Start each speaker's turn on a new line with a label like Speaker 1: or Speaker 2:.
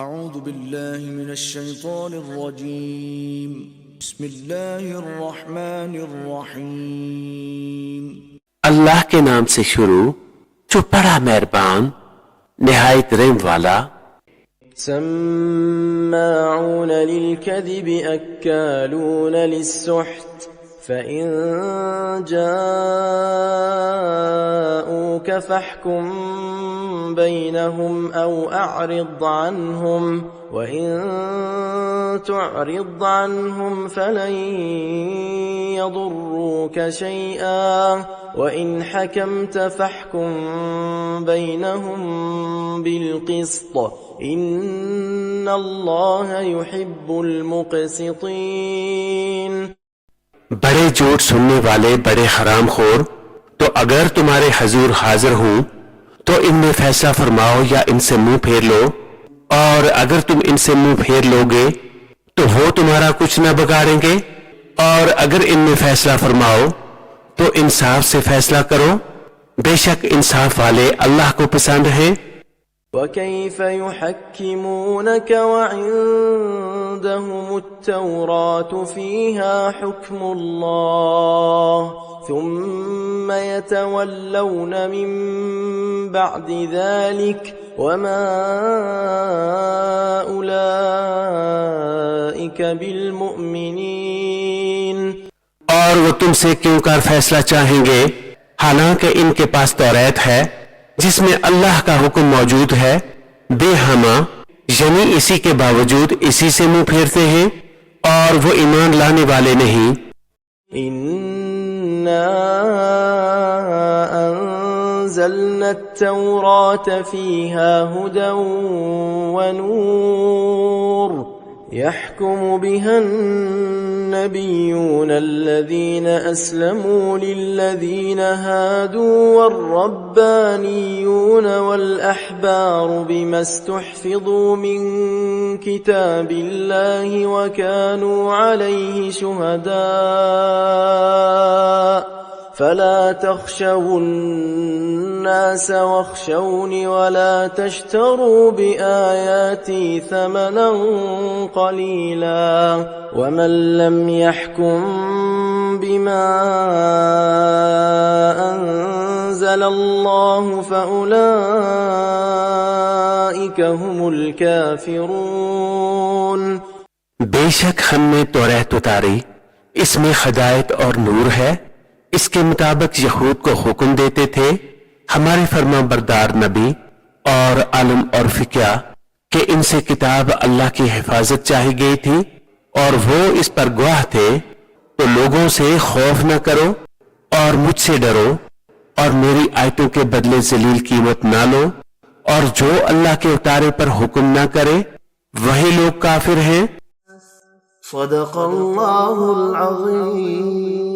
Speaker 1: اعوذ باللہ من الشیطان الرجیم بسم اللہ الرحمن الرحیم
Speaker 2: اللہ کے نام سے شروع جو بڑا مہربان نہایت رحم والا۔
Speaker 3: سماعون للكذب أكالون للسحت فإن جاءوك فاحكم بينهم أو أعرض عنهم وإن تعرض عنهم فلن يضروك شيئا وإن حكمت فاحكم بينهم بالقسط إن الله يحب المقسطين۔
Speaker 2: بڑے جھوٹ سننے والے بڑے حرام خور، تو اگر تمہارے حضور حاضر ہوں تو ان میں فیصلہ فرماؤ یا ان سے منہ پھیر لو، اور اگر تم ان سے منہ پھیر لوگے تو وہ تمہارا کچھ نہ بگاڑیں گے، اور اگر ان میں فیصلہ فرماؤ تو انصاف سے فیصلہ کرو، بے شک انصاف والے اللہ کو پسند ہیں۔
Speaker 3: وكيف يحكمونك وعندهم التوراة فيها حكم الله ثم يتولون من بعد ذلك وما أولئك بالمؤمنين۔
Speaker 2: اور وہ تم سے کیوں کر فیصلہ چاہیں گے حالانکہ ان کے پاس توریت ہے جس میں اللہ کا حکم موجود ہے، بے ہما یعنی اسی کے باوجود اسی سے منہ پھیرتے ہیں اور وہ ایمان لانے والے نہیں۔
Speaker 3: إنا أنزلنا التوراة فيها هدى ونور يحكم بها النبيون الذين أسلموا للذين هادوا والربانيون والأحبار بما استحفظوا من كتاب الله وكانوا عليه شهداء فلا تخشوا الناس واخشوني ولا تشتروا بآياتي ثمنا قليلا ومن لم يحكم بما أنزل الله فأولئك هم الكافرون۔
Speaker 2: بے شک ہم نے توریت اتاری، اس میں ہدایت اور نور ہے، اس کے مطابق یہود کو حکم دیتے تھے ہمارے فرما بردار نبی اور عالم اور فقہ کہ ان سے کتاب اللہ کی حفاظت چاہی گئی تھی اور وہ اس پر گواہ تھے، تو لوگوں سے خوف نہ کرو اور مجھ سے ڈرو اور میری آیتوں کے بدلے ذلیل قیمت نہ لو، اور جو اللہ کے اتارے پر حکم نہ کرے وہی لوگ کافر ہیں۔
Speaker 3: صدق اللہ العظیم۔